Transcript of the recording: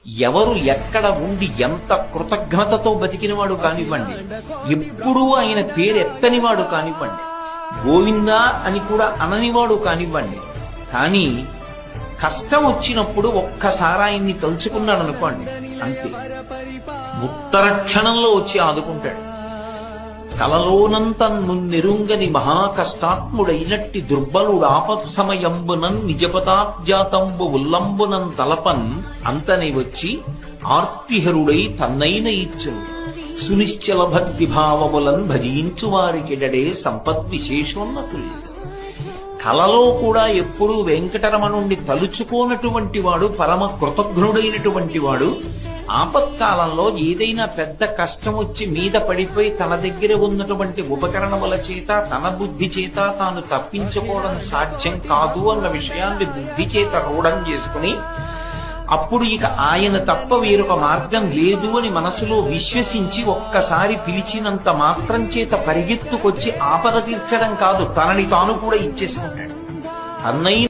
ఎవరు ఎక్కడ ఉండి ఎంత కృతజ్ఞతతో బతికినవాడు కానివ్వండి, ఎప్పుడూ ఆయన పేరెత్తనివాడు కానివ్వండి, గోవిందా అని కూడా అననివాడు కానివ్వండి, కానీ కష్టం వచ్చినప్పుడు ఒక్కసారి ఆయన్ని తలుచుకున్నాడు అనుకోండి, అంతే ఉత్తర క్షణంలో వచ్చి ఆదుకుంటాడు. కలలోనంత నెరుంగని మహాకష్టాత్ముడైనట్టి దుర్బలుడు ఆపత్సమయంబునన్ నిజపదాబ్జాతంబు ఉల్లంబునం తలపన్ అంతనే వచ్చి ఆర్తిహరుడై తన్నైన ఇచ్చును సునిశ్చల భక్తి భావములన్ భజించు వారికిడడే సంపద్విశేషోన్నతులు. కలలో కూడా ఎప్పుడూ వెంకటరమణుణ్ణి తలుచుకోనటువంటి వాడు, పరమ కృతజ్ఞుడైనటువంటి వాడు, ఆపత్కాలంలో ఏదైనా పెద్ద కష్టం వచ్చి మీద పడిపోయి తన దగ్గర ఉన్నటువంటి ఉపకరణముల చేత తన బుద్ధి చేత తాను తప్పించుకోవడం సాధ్యం కాదు అన్న విషయాన్ని బుద్ధి చేత రూఢం చేసుకుని అప్పుడు ఇక ఆయన తప్ప వేరొక మార్గం లేదు అని మనసులో విశ్వసించి ఒక్కసారి పిలిచినంత మాత్రం చేత పరిగెత్తుకొచ్చి ఆపద తీర్చడం కాదు, తనని తాను కూడా ఇచ్చేసుకుంటాడు. అన్నయ్య